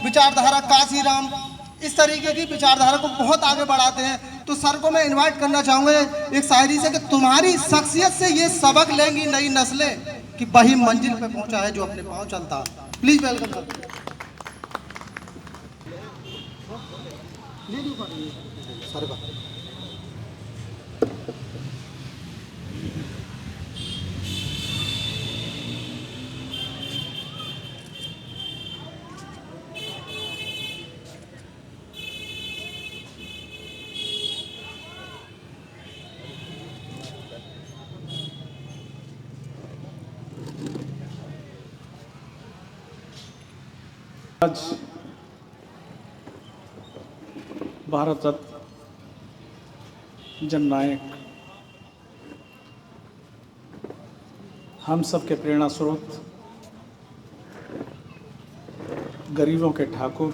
विचारधारा काशीराम, इस तरीके की विचारधारा को बहुत आगे बढ़ाते हैं। तो सर को मैं इनवाइट करना चाहूँगा एक शायरी से कि तुम्हारी शख्सियत से ये सबक लेंगी नई नस्लें कि वही मंजिल पे पहुंचा है जो अपने पाँव चलता। Please welcome sir. आज भारत रत्न जननायक, हम सब के प्रेरणा स्रोत, गरीबों के ठाकुर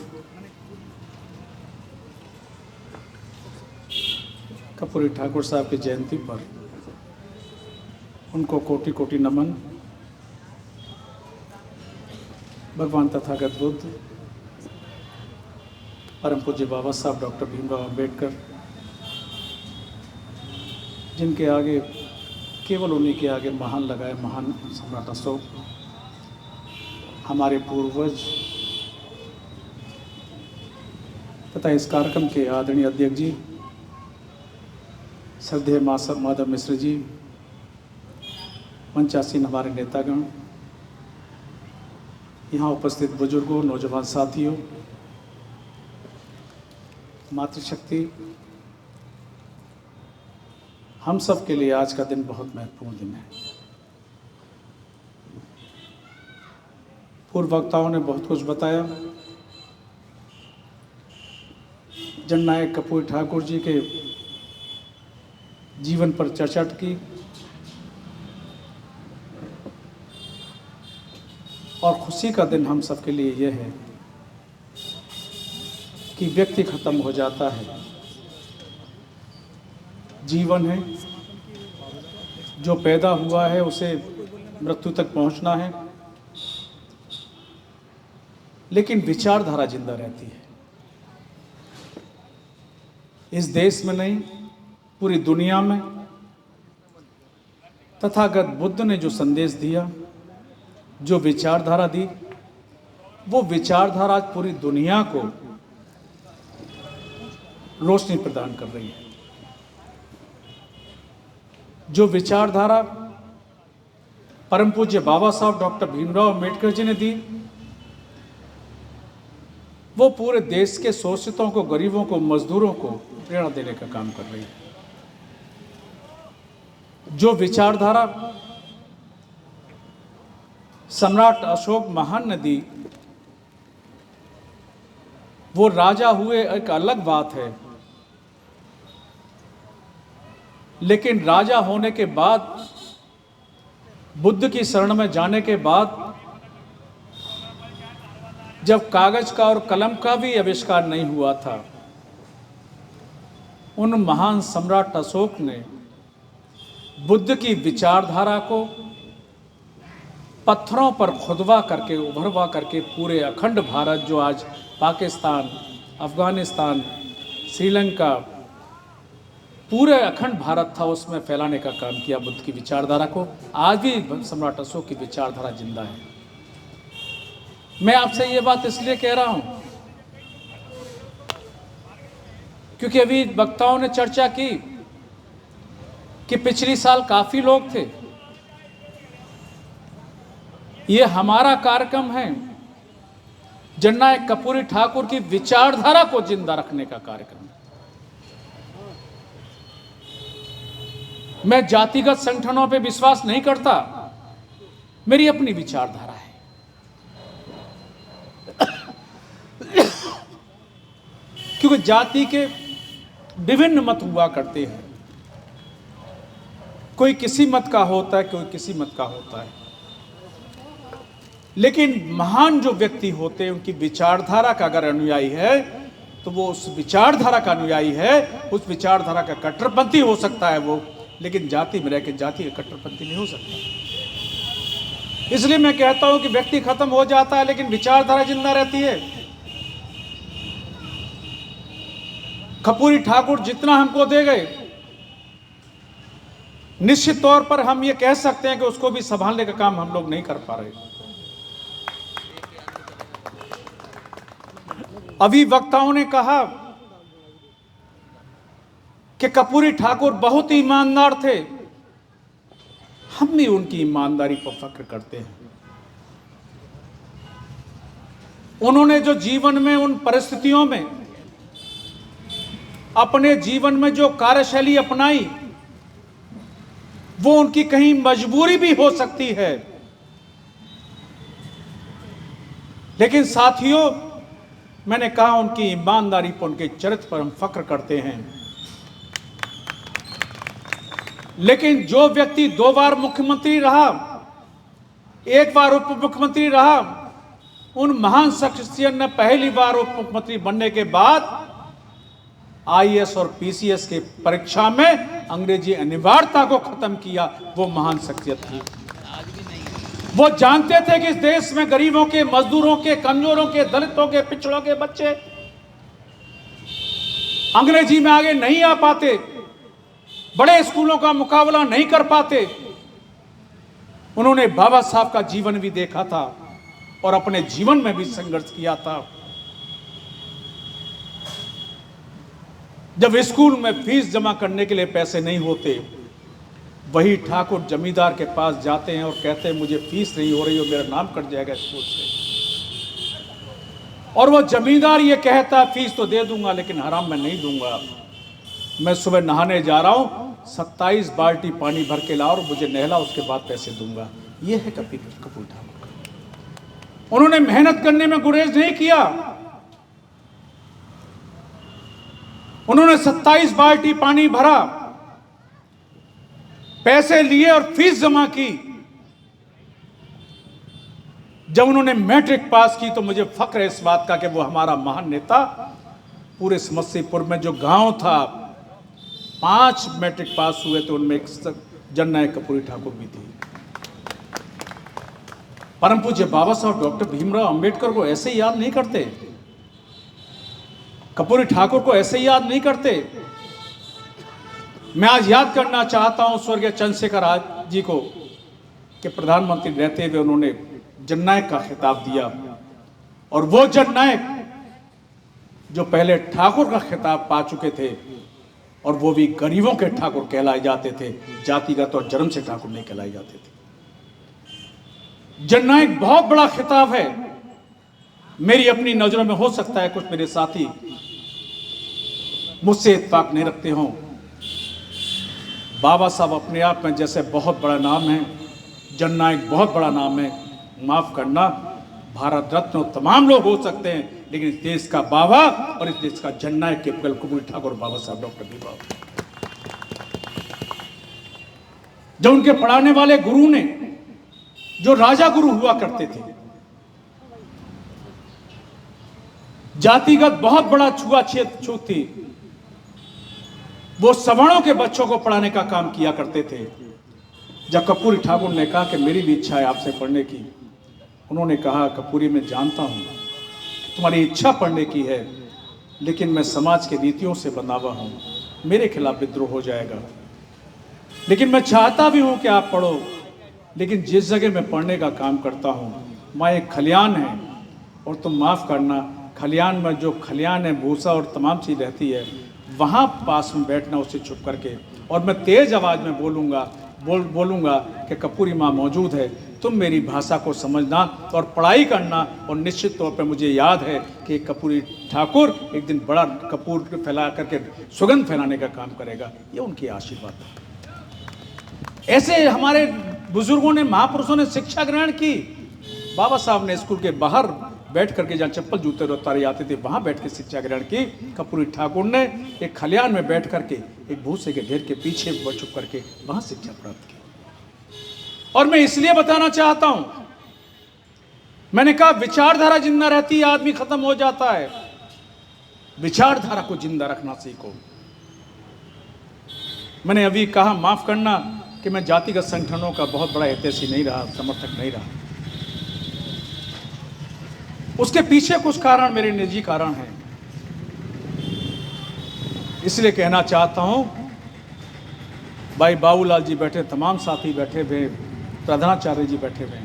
कर्पूरी ठाकुर साहब की जयंती पर उनको कोटि कोटि नमन। भगवान तथागत बुद्ध, परम पूज्य बाबा साहब डॉक्टर भीमराव अंबेडकर, जिनके आगे केवल उन्हीं के आगे महान लगाए महान सम्राट अशोक, हमारे पूर्वज तथा इस कार्यक्रम के आदरणीय अध्यक्ष जी श्रद्धेय माधव मिश्र जी, मंचासीन हमारे नेतागण, यहाँ उपस्थित बुजुर्गों, नौजवान साथियों, मातृशक्ति, हम सब के लिए आज का दिन बहुत महत्वपूर्ण दिन है। पूर्व वक्ताओं ने बहुत कुछ बताया। जननायक कर्पूरी ठाकुर जी के जीवन पर चर्चा की और खुशी का दिन हम सब के लिए यह है कि व्यक्ति खत्म हो जाता है, जीवन है, जो पैदा हुआ है उसे मृत्यु तक पहुंचना है, लेकिन विचारधारा जिंदा रहती है। इस देश में नहीं, पूरी दुनिया में तथागत बुद्ध ने जो संदेश दिया, जो विचारधारा दी, वो विचारधारा आज पूरी दुनिया को रोशनी प्रदान कर रही है। जो विचारधारा परम पूज्य बाबा साहब डॉक्टर भीमराव अंबेडकर जी ने दी, वो पूरे देश के शोषितों को, गरीबों को, मजदूरों को प्रेरणा देने का काम कर रही है। जो विचारधारा सम्राट अशोक महान ने दी, वो राजा हुए एक अलग बात है, लेकिन राजा होने के बाद, बुद्ध की शरण में जाने के बाद, जब कागज का और कलम का भी आविष्कार नहीं हुआ था, उन महान सम्राट अशोक ने बुद्ध की विचारधारा को पत्थरों पर खुदवा करके, उभरवा करके पूरे अखंड भारत, जो आज पाकिस्तान, अफगानिस्तान, श्रीलंका, पूरे अखंड भारत था, उसमें फैलाने का काम किया बुद्ध की विचारधारा को। आज भी सम्राट अशोक की विचारधारा जिंदा है। मैं आपसे ये बात इसलिए कह रहा हूं क्योंकि अभी वक्ताओं ने चर्चा की कि पिछली साल काफी लोग थे। ये हमारा कार्यक्रम है, जननायक कर्पूरी ठाकुर की विचारधारा को जिंदा रखने का कार्यक्रम। मैं जातिगत संगठनों पे विश्वास नहीं करता, मेरी अपनी विचारधारा है। क्योंकि जाति के विभिन्न मत हुआ करते हैं, कोई किसी मत का होता है, कोई किसी मत का होता है, लेकिन महान जो व्यक्ति होते हैं उनकी विचारधारा का अगर अनुयायी है तो वो उस विचारधारा का अनुयायी है, उस विचारधारा का कट्टरपंथी हो सकता है वो, लेकिन जाति में रह के जाति का कट्टरपंथी नहीं हो सकता। इसलिए मैं कहता हूं कि व्यक्ति खत्म हो जाता है लेकिन विचारधारा जिंदा रहती है। कर्पूरी ठाकुर जितना हमको दे गए, निश्चित तौर पर हम ये कह सकते हैं कि उसको भी संभालने का काम हम लोग नहीं कर पा रहे। अभी वक्ताओं ने कहा कि कर्पूरी ठाकुर बहुत ही ईमानदार थे। हम भी उनकी ईमानदारी पर फख्र करते हैं। उन्होंने जो जीवन में उन परिस्थितियों में अपने जीवन में जो कार्यशैली अपनाई, वो उनकी कहीं मजबूरी भी हो सकती है, लेकिन साथियों, मैंने कहा उनकी ईमानदारी पर, उनके चरित्र पर हम फख्र करते हैं। लेकिन जो व्यक्ति 2 बार मुख्यमंत्री रहा, 1 बार उप मुख्यमंत्री रहा, उन महान शख्सियत ने पहली बार उप मुख्यमंत्री बनने के बाद आईएएस और पीसीएस के परीक्षा में अंग्रेजी अनिवार्यता को खत्म किया, वो महान शख्सियत थी। वो जानते थे कि इस देश में गरीबों के, मजदूरों के, कमजोरों के, दलितों के, पिछड़ों के बच्चे अंग्रेजी में आगे नहीं आ पाते, बड़े स्कूलों का मुकाबला नहीं कर पाते। उन्होंने बाबा साहब का जीवन भी देखा था और अपने जीवन में भी संघर्ष किया था। जब स्कूल में फीस जमा करने के लिए पैसे नहीं होते, वही ठाकुर जमींदार के पास जाते हैं और कहते हैं मुझे फीस नहीं हो रही हो, मेरा नाम कट जाएगा स्कूल से। और वो जमींदार ये कहता फीस तो दे दूंगा लेकिन हराम में नहीं दूंगा। मैं सुबह नहाने जा रहा हूं, 27 बाल्टी पानी भर के लाओ और मुझे नहला, उसके बाद पैसे दूंगा। ये है कर्पूरी ठाकुर। उन्होंने मेहनत करने में गुरेज नहीं किया। उन्होंने 27 बाल्टी पानी भरा, पैसे लिए और फीस जमा की। जब उन्होंने मैट्रिक पास की तो मुझे फख्र है इस बात का कि वो हमारा महान नेता, पूरे समस्तीपुर में जो गांव था 5 मैट्रिक पास हुए थे, उनमें एक जननायक कर्पूरी ठाकुर भी थी। परम पूज्य बाबा साहब डॉक्टर भीमराव अंबेडकर को ऐसे याद नहीं करते, कर्पूरी ठाकुर को ऐसे याद नहीं करते। मैं आज याद करना चाहता हूं स्वर्गीय चंद्रशेखर आजाद जी को कि प्रधानमंत्री रहते हुए उन्होंने जननायक का खिताब दिया, और वो जननायक जो पहले ठाकुर का खिताब पा चुके थे, और वो भी गरीबों के ठाकुर कहलाए जाते थे, जातिगत और जन्म से ठाकुर नहीं कहलाए जाते थे। जननायक बहुत बड़ा खिताब है। मेरी अपनी नजरों में हो सकता है कुछ मेरे साथी मुझसे इत्तेफाक नहीं रखते हों। बाबा साहब अपने आप में जैसे बहुत बड़ा नाम है, जननायक बहुत बड़ा नाम है। माफ करना, भारत रत्न तमाम लोग हो सकते हैं, लेकिन इस देश का बाबा और इस देश का जननायक केवल कर्पूरी ठाकुर बाबा साहब डॉक्टर भीमराव। जब उनके पढ़ाने वाले गुरु ने, जो राजा गुरु हुआ करते थे, जातिगत बहुत बड़ा छूत थी, वो सवर्णों के बच्चों को पढ़ाने का काम किया करते थे। जब कर्पूरी ठाकुर ने कहा कि मेरी भी इच्छा है आपसे पढ़ने की, उन्होंने कहा कर्पूरी मैं जानता हूं तुम्हारी इच्छा पढ़ने की है, लेकिन मैं समाज के रीतियों से बंधा हुआ हूं, मेरे खिलाफ विद्रोह हो जाएगा। लेकिन मैं चाहता भी हूं कि आप पढ़ो, लेकिन जिस जगह मैं पढ़ने का काम करता हूं वहाँ एक खलियान है, और तुम माफ़ करना, खलियान में जो खलियान है भूसा और तमाम चीज़ रहती है, वहाँ पास में बैठना उससे छुप करके, और मैं तेज़ आवाज़ में बोलूँगा कि कर्पूरी माँ मौजूद है, तुम मेरी भाषा को समझना और पढ़ाई करना। और निश्चित तौर पर मुझे याद है कि कर्पूरी ठाकुर एक दिन बड़ा कपूर फैला करके सुगंध फैलाने का काम करेगा। ये उनकी आशीर्वाद है। ऐसे हमारे बुजुर्गों ने, महापुरुषों ने शिक्षा ग्रहण की। बाबा साहब ने स्कूल के बाहर बैठ करके, जहाँ चप्पल जूते उतारे जाते थे, वहाँ बैठ के शिक्षा ग्रहण की। कर्पूरी ठाकुर ने एक खलियान में बैठ करके, एक भूसे के ढेर के पीछे छुप करके वहाँ शिक्षा प्राप्त की। और मैं इसलिए बताना चाहता हूं, मैंने कहा विचारधारा जिंदा रहती है, आदमी खत्म हो जाता है। विचारधारा को जिंदा रखना सीखो। मैंने अभी कहा, माफ करना, कि मैं जातिगत संगठनों का बहुत बड़ा हितैषी नहीं रहा, समर्थक नहीं रहा। उसके पीछे कुछ कारण मेरे निजी कारण हैं। इसलिए कहना चाहता हूं, भाई बाबूलाल जी बैठे, तमाम साथी बैठे हुए, प्रधानाचार्य जी बैठे हुए,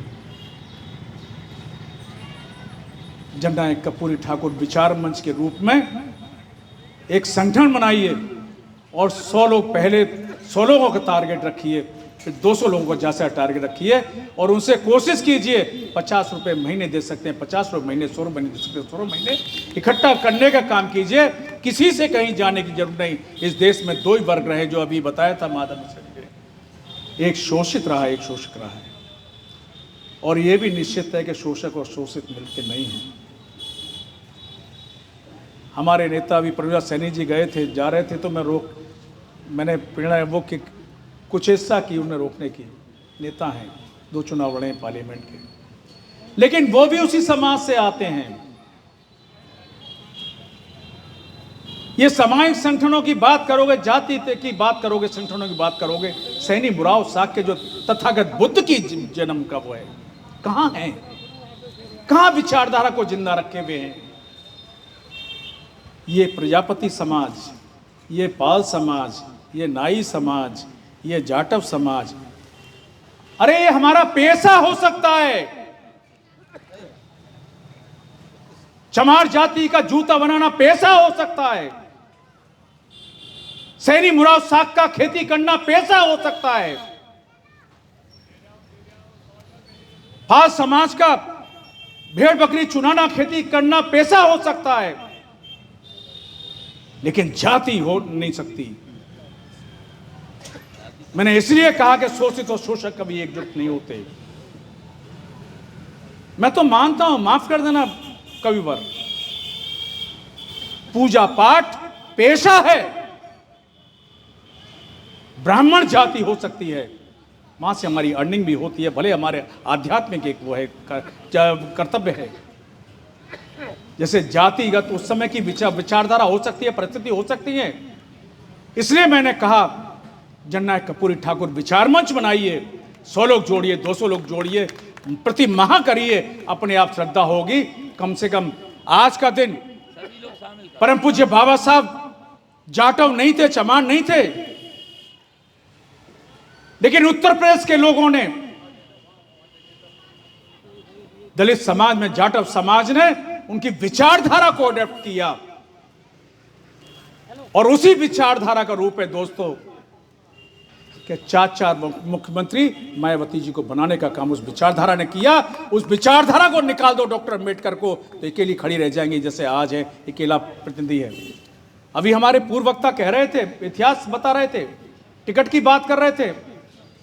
जननायक कर्पूरी ठाकुर विचार मंच के रूप में एक संगठन बनाइए और 100 लोग, पहले 100 लोगों का टारगेट रखिए, फिर 200 लोगों को जैसा टारगेट रखिए और उनसे कोशिश कीजिए 50 रुपए महीने दे सकते हैं 50 रुपए महीने, 100 महीने दे सकते हैं 100 महीने इकट्ठा करने का काम कीजिए। किसी से कहीं जाने की जरूरत नहीं। इस देश में 2 ही वर्ग रहे, जो अभी बताया था माधव मिश्र ने, एक शोषित रहा, एक शोषक रहा है, और यह भी निश्चित है कि शोषक और शोषित मिलते नहीं हैं। हमारे नेता अभी प्रवीण सैनी जी गए थे, जा रहे थे, तो मैंने प्रेरणा वो कि कुछ हिस्सा की उन्हें रोकने की। नेता हैं, 2 चुनाव लड़े पार्लियामेंट के, लेकिन वो भी उसी समाज से आते हैं। ये सामाजिक संगठनों की बात करोगे, जाति की बात करोगे, संगठनों की बात करोगे, सैनी बुराव साख के जो तथागत बुद्ध की जन्म कब है, कहां है, कहां विचारधारा को जिंदा रखे हुए हैं। ये प्रजापति समाज, ये पाल समाज, ये नाई समाज, ये जाटव समाज, अरे ये हमारा पेशा हो सकता है। चमार जाति का जूता बनाना पेशा हो सकता है। सैनी मुराद साग का खेती करना पेशा हो सकता है। पाल समाज का भेड़ बकरी चुनाना, खेती करना पेशा हो सकता है, लेकिन जाति हो नहीं सकती। मैंने इसलिए कहा कि शोषित और शोषक कभी एकजुट नहीं होते। मैं तो मानता हूं, माफ कर देना कविवर, पूजा पाठ पेशा है, ब्राह्मण जाति हो सकती है, वहां से हमारी अर्निंग भी होती है, भले हमारे आध्यात्मिक एक वो है कर्तव्य है। जैसे जातिगत उस समय की विचारधारा हो सकती है, परिस्थिति हो सकती है। इसलिए मैंने कहा जननायक कर्पूरी ठाकुर विचार मंच बनाइए, 100 लोग जोड़िए, 200 लोग जोड़िए, प्रति माह करिए, अपने आप श्रद्धा होगी। कम से कम आज का दिन, परम पूज्य बाबा साहब जाटव नहीं थे, चमार नहीं थे, लेकिन उत्तर प्रदेश के लोगों ने, दलित समाज में जाटव समाज ने उनकी विचारधारा को अडॉप्ट किया, और उसी विचारधारा का रूप है दोस्तों कि 4 मुख्यमंत्री मायावती जी को बनाने का काम उस विचारधारा ने किया। उस विचारधारा को निकाल दो डॉक्टर अम्बेडकर को, तो अकेली खड़ी रह जाएंगी, जैसे आज है अकेला प्रतिनिधि है। अभी हमारे पूर्व वक्ता कह रहे थे, इतिहास बता रहे थे, टिकट की बात कर रहे थे।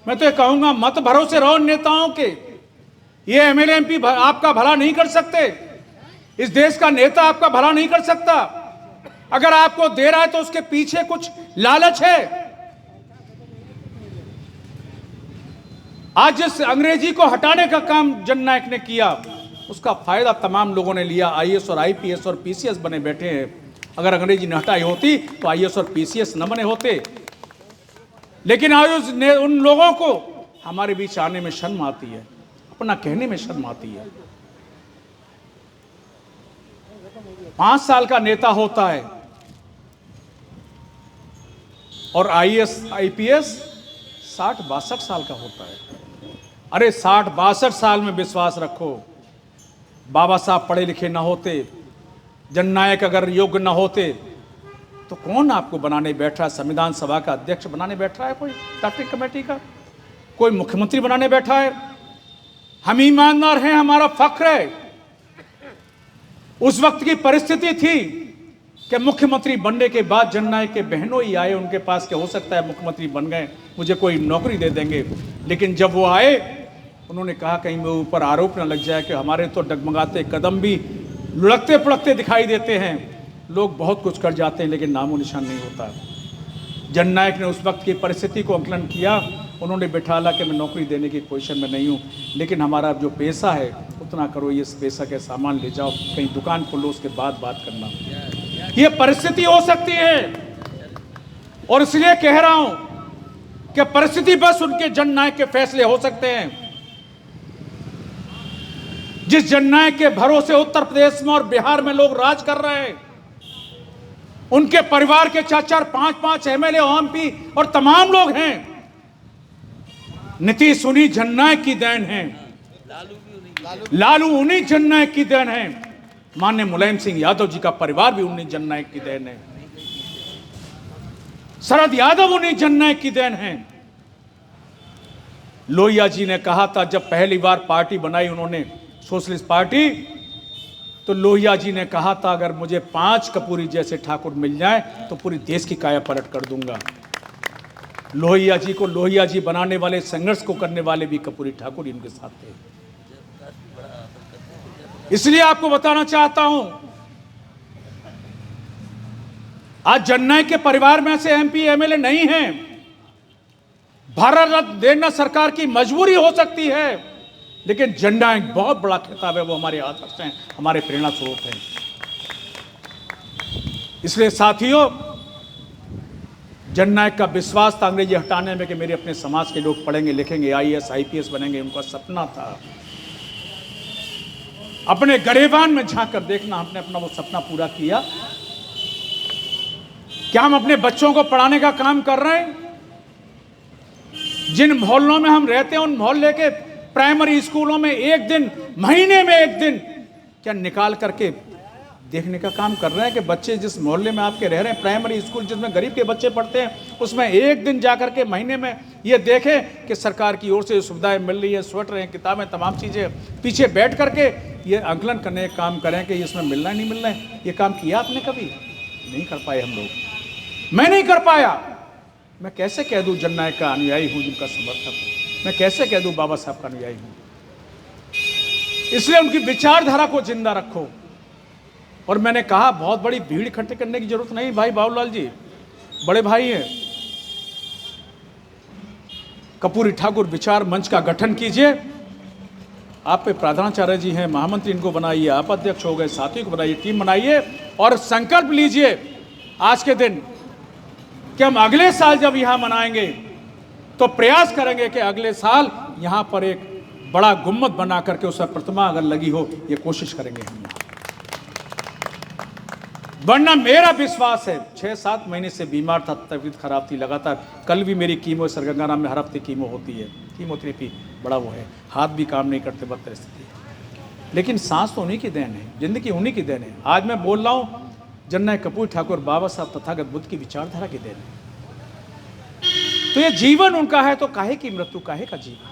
मैं तो ये कहूंगा, मत भरोसे रहो नेताओं के। ये एमएलए एमपी आपका भला नहीं कर सकते, इस देश का नेता आपका भला नहीं कर सकता। अगर आपको दे रहा है तो उसके पीछे कुछ लालच है। आज जिस अंग्रेजी को हटाने का काम जननायक ने किया, उसका फायदा तमाम लोगों ने लिया। आईएएस और आईपीएस और पीसीएस बने बैठे हैं। अगर अंग्रेजी न हटाई होती तो आईएएस और पीसीएस न बने होते। लेकिन आज उन लोगों को हमारे बीच आने में शर्म आती है, अपना कहने में शर्म आती है। 5 साल का नेता होता है और आईएएस आईपीएस 60-62 साल का होता है। अरे 60-62 साल में विश्वास रखो, बाबा साहब पढ़े लिखे ना होते, जननायक अगर योग्य ना होते, तो कौन आपको बनाने बैठ रहा है? संविधान सभा का अध्यक्ष बनाने बैठ रहा है कोई टैक्टिक कमेटी का, कोई मुख्यमंत्री बनाने बैठा है? हम ईमानदार हैं, हमारा फख्र है। उस वक्त की परिस्थिति थी कि मुख्यमंत्री बनने के बाद जननायक के बहनों ही आए उनके पास कि हो सकता है मुख्यमंत्री बन गए, मुझे कोई नौकरी दे देंगे। लेकिन जब वो आए, उन्होंने कहा कहीं मेरे ऊपर आरोप न लग जाए कि हमारे तो डगमगाते कदम भी लुढ़कते पुढ़कते दिखाई देते हैं। लोग बहुत कुछ कर जाते हैं लेकिन नामो निशान नहीं होता। जननायक ने उस वक्त की परिस्थिति को आकलन किया, उन्होंने बिठाला कि मैं नौकरी देने की पोजीशन में नहीं हूँ, लेकिन हमारा जो पैसा है उतना करो, ये पैसा के सामान ले जाओ, कहीं दुकान खोलो, उसके बाद बात करना। ये परिस्थिति हो सकती है, और इसलिए कह रहा हूं कि परिस्थिति बस उनके जननायक के फैसले हो सकते हैं। जिस जननायक के भरोसे उत्तर प्रदेश में और बिहार में लोग राज कर रहे हैं, उनके परिवार के 4-4, 5-5 एमएलए एमपी और तमाम लोग हैं। नीतीश उन्हीं जननायक की देन है, लालू उन्हीं जननायक की देन है, माननीय मुलायम सिंह यादव जी का परिवार भी उन्हीं जननायक की देन है, शरद यादव उन्हीं जननायक की देन है। लोहिया जी ने कहा था जब पहली बार पार्टी बनाई उन्होंने सोशलिस्ट पार्टी, तो लोहिया जी ने कहा था अगर मुझे 5 कपूरी जैसे ठाकुर मिल जाए तो पूरी देश की काया पलट कर दूंगा। लोहिया जी को लोहिया जी बनाने वाले, संघर्ष को करने वाले भी कपूरी ठाकुर इनके साथ थे। इसलिए आपको बताना चाहता हूं, आज जननायक के परिवार में से एमपी एमएलए नहीं हैं। भारत रत्न देना सरकार की मजबूरी हो सकती है, लेकिन जननायक बहुत बड़ा खिताब है, वो हमारे आदर्श हैं, हमारे प्रेरणा स्रोत हैं। इसलिए साथियों, जननायक का विश्वास था अंग्रेजी हटाने में कि मेरे अपने समाज के लोग पढ़ेंगे लिखेंगे, आईएएस आईपीएस बनेंगे, उनका सपना था। अपने गरेबान में झांक कर देखना, हमने अपना वो सपना पूरा किया। क्या हम अपने बच्चों को पढ़ाने का काम कर रहे हैं? जिन मोहल्लों में हम रहते हैं उन मोहल्ले के प्राइमरी स्कूलों में एक दिन, महीने में एक दिन क्या निकाल करके देखने का काम कर रहे हैं कि बच्चे जिस मोहल्ले में आपके रह रहे हैं, प्राइमरी स्कूल जिसमें गरीब के बच्चे पढ़ते हैं, उसमें एक दिन जाकर के महीने में ये देखें कि सरकार की ओर से सुविधाएं मिल रही है, स्वेटर हैं, किताबें, तमाम चीज़ें, पीछे बैठ करके ये आंकलन करने का काम करें कि इसमें मिलना नहीं मिलना है। ये काम किया आपने कभी? नहीं कर पाए हम लोग। मैं नहीं कर पाया। मैं कैसे कह दूं जननायक का अनुयायी हूं, जिनका समर्थक हूं? मैं कैसे कह दूं बाबा साहब का अनुयायी हूं? इसलिए उनकी विचारधारा को जिंदा रखो। और मैंने कहा बहुत बड़ी भीड़ इकट्ठे करने की जरूरत नहीं भाई, बाबूलाल जी बड़े भाई हैं। कपूरी ठाकुर विचार मंच का गठन कीजिए। आप पे प्रधानाचार्य जी हैं, महामंत्री इनको बनाइए, आप अध्यक्ष हो गए, साथियों को बनाइए, टीम बनाइए और संकल्प लीजिए आज के दिन कि हम अगले साल जब यहां मनाएंगे तो प्रयास करेंगे कि अगले साल यहां पर एक बड़ा गुम्मद बना करके उसका प्रतिमा अगर लगी हो, ये कोशिश करेंगे हम। वरना मेरा विश्वास है, 6-7 महीने से बीमार था, तबीयत खराब थी लगातार। कल भी मेरी कीमो सरगंगाराम में हर हफ्ते कीमो होती है, कीमोथेरेपी बड़ा वो है, हाथ भी काम नहीं करते, बद परिस्थिति। लेकिन सांस तो उन्हीं की देन है, जिंदगी उन्हीं की देन है। आज मैं बोल रहा हूँ, जननायक कपूर ठाकुर बाबा साहब तथागत बुद्ध की विचारधारा की देन है। तो ये जीवन उनका है, तो काहे की मृत्यु, काहे का जीवन।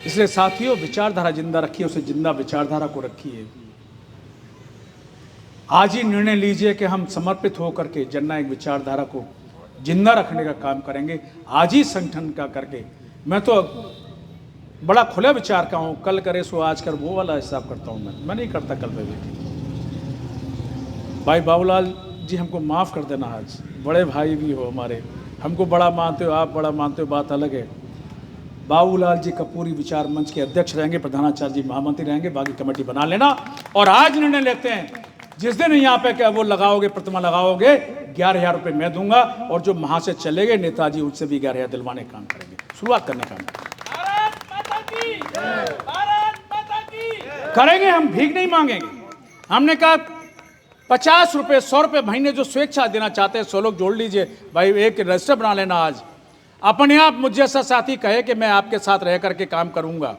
इसलिए साथियों, विचारधारा जिंदा रखिए, उसे जिंदा विचारधारा को रखिए। आज ही निर्णय लीजिए कि हम समर्पित होकर के जननायक विचारधारा को जिंदा रखने का काम करेंगे, आज ही संगठन का करके। मैं तो बड़ा खुला विचार का हूँ, कल करे सो आज कर, वो वाला हिसाब करता हूँ। मैं नहीं करता कल पे बैठे। भाई बाबूलाल जी हमको माफ़ कर देना, आज बड़े भाई भी हो हमारे, हमको बड़ा मानते हो, आप बड़ा मानते हो, बात अलग है। बाबूलाल जी कपूरी विचार मंच के अध्यक्ष रहेंगे, प्रधानाचार्य जी महामंत्री रहेंगे, बाकी कमेटी बना लेना। और आज निर्णय लेते हैं, जिस दिन यहाँ पे क्या वो लगाओगे, प्रतिमा लगाओगे, 11,000 रुपये मैं दूंगा, और जो वहाँ से चले गए नेताजी, उनसे भी 11,000 दिलवाने काम करेंगे, शुरुआत करने का करेंगे। हम भीख नहीं मांगेंगे। हमने कहा 50 रुपये, 100 रुपये महीने जो स्वेच्छा देना चाहते हैं, 100 लोग जोड़ लीजिए भाई, एक रजिस्टर बना लेना। आज अपने आप मुझे जैसा साथी कहे कि मैं आपके साथ रह करके काम करूंगा,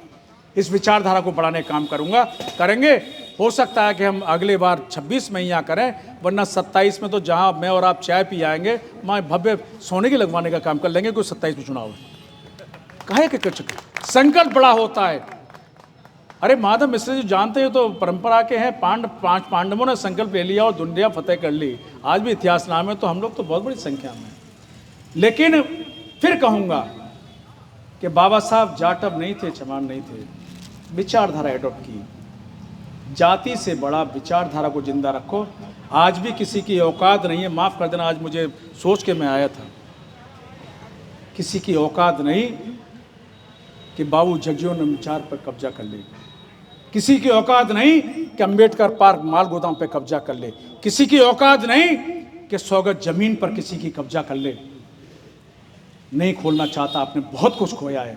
इस विचारधारा को बढ़ाने का काम करूंगा, करेंगे। हो सकता है कि हम अगले बार 26 में यहाँ करें, वरना 27 में तो जहाँ मैं और आप चाय पी आएंगे, मैं भव्य सोने की लगवाने का काम कर लेंगे। कोई 27 में चुनाव है, काहे के कुछ संकल्प बड़ा होता है। अरे माधव मिश्र जी जानते हो तो परंपरा के हैं, 5 पांडवों ने संकल्प ले लिया और दुनिया फतेह कर ली। आज भी इतिहास नाम है, तो हम लोग तो बहुत बड़ी संख्या में। लेकिन फिर कहूँगा कि बाबा साहब जाटव नहीं थे, चमार नहीं थे, विचारधारा एडॉप्ट की। जाति से बड़ा विचारधारा को जिंदा रखो। आज भी किसी की औकात नहीं है, माफ़ कर देना, आज मुझे सोच के मैं आया था, किसी की औकात नहीं कि बाबू जगजीवन विचार पर कब्जा कर ले, किसी की औकात नहीं कि अंबेडकर पार्क माल गोदाम पर कब्जा कर ले, किसी की औकात नहीं कि 100 गज जमीन पर किसी की कब्जा कर ले। नहीं खोलना चाहता, आपने बहुत कुछ खोया है।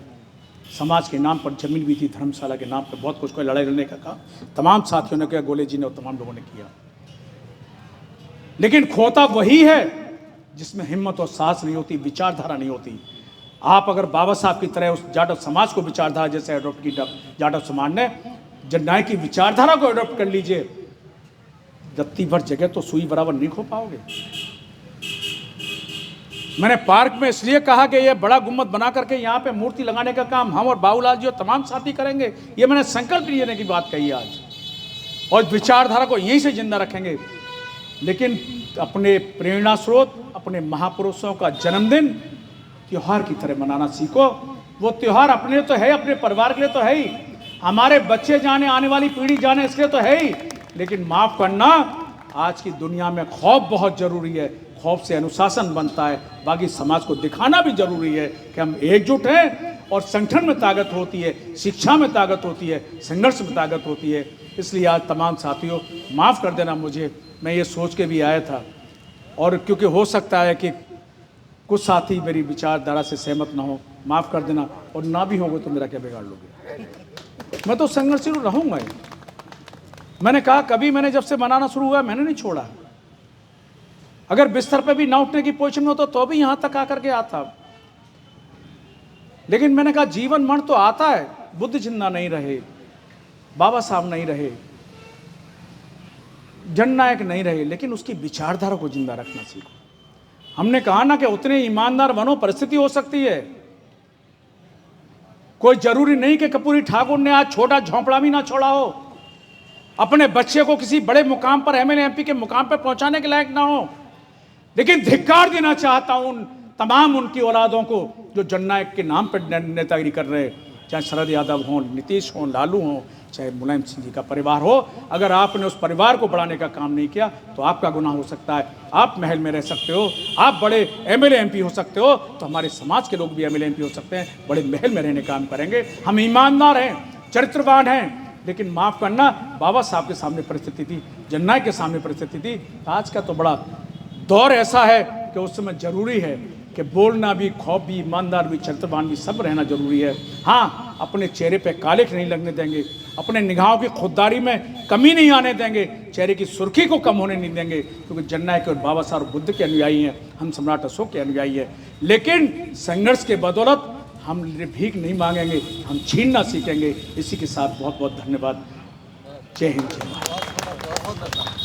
समाज के नाम पर जमीन भी थी, धर्मशाला के नाम पर बहुत कुछ, कोई लड़ाई लड़ने का काम तमाम साथियों ने किया, गोले जी ने और तमाम लोगों ने किया। लेकिन खोता वही है जिसमें हिम्मत और साहस नहीं होती, विचारधारा नहीं होती। आप अगर बाबा साहब की तरह उस जाटव समाज को विचारधारा जैसे अडॉप्ट की जाटव समाज ने, जननायक की विचारधारा को अडॉप्ट कर लीजिए, रत्ती भर जगह तो सुई बराबर नहीं खो पाओगे। मैंने पार्क में इसलिए कहा कि यह बड़ा गुम्बद बना करके यहाँ पे मूर्ति लगाने का काम हम और बाबूलाल जी और तमाम साथी करेंगे। ये मैंने संकल्प लेने की बात कही आज, और विचारधारा को यहीं से जिंदा रखेंगे। लेकिन अपने प्रेरणा स्रोत, अपने महापुरुषों का जन्मदिन त्योहार की तरह मनाना सीखो। वो त्योहार अपने लिए तो है, अपने परिवार के लिए तो है ही, हमारे बच्चे जाने, आने वाली पीढ़ी जाने, इसके लिए तो है ही। लेकिन माफ करना, आज की दुनिया में खौफ बहुत जरूरी है। खौफ से अनुशासन बनता है। बाकी समाज को दिखाना भी जरूरी है कि हम एकजुट हैं, और संगठन में ताकत होती है, शिक्षा में ताकत होती है, संघर्ष में ताकत होती है। इसलिए आज तमाम साथियों माफ़ कर देना मुझे, मैं ये सोच के भी आया था, और क्योंकि हो सकता है कि कुछ साथी मेरी विचारधारा से सहमत ना हो, माफ़ कर देना, और ना भी होंगे तो मेरा क्या बिगाड़ लोगे। मैं तो संघर्षशील रहूँगा ही। मैंने कहा, कभी मैंने जब से मनाना शुरू हुआ मैंने नहीं छोड़ा। अगर बिस्तर पे भी ना उठने की पोजीशन में होता तो भी यहाँ तक आकर के आता। लेकिन मैंने कहा, जीवन मरण तो आता है, बुद्ध जिंदा नहीं रहे, बाबा साहब नहीं रहे, जननायक नहीं रहे, लेकिन उसकी विचारधारा को जिंदा रखना सीखो। हमने कहा ना कि उतने ईमानदार बनो, परिस्थिति हो सकती है। कोई जरूरी नहीं कि कपूरी ठाकुर ने आज छोटा झोंपड़ा भी ना छोड़ा हो, अपने बच्चे को किसी बड़े मुकाम पर, एमएलए एमपी के मुकाम पर पहुंचाने के लायक ना हो। लेकिन धिक्कार देना चाहता हूं उन तमाम उनकी औलादों को जो जननायक के नाम पर नेतागिरी कर रहे हैं, चाहे शरद यादव हों, नीतीश हों, लालू हों, चाहे मुलायम सिंह जी का परिवार हो। अगर आपने उस परिवार को बढ़ाने का काम नहीं किया तो आपका गुनाह हो सकता है। आप महल में रह सकते हो, आप बड़े एमएलए एमपी हो सकते हो, तो हमारे समाज के लोग भी एमएलए एमपी हो सकते हैं, बड़े महल में रहने का काम करेंगे। हम ईमानदार हैं, चरित्रवान हैं। लेकिन माफ़ करना, बाबा साहब के सामने परिस्थिति थी, जननायक के सामने परिस्थिति थी। आज का तो बड़ा दौर ऐसा है कि उस समय जरूरी है कि बोलना भी, खौफ भी, ईमानदार भी, चरित्रवान भी, सब रहना जरूरी है। हाँ, अपने चेहरे पे कालिख नहीं लगने देंगे, अपने निगाहों की खुददारी में कमी नहीं आने देंगे, चेहरे की सुर्खी को कम होने नहीं देंगे, क्योंकि जननायक और बाबा साहब और बुद्ध के अनुयायी हैं, हम सम्राट अशोक के अनुयायी हैं। लेकिन संघर्ष के बदौलत हम भीख नहीं मांगेंगे, हम छीनना सीखेंगे। इसी के साथ बहुत बहुत धन्यवाद। जय हिंद, जय भारत।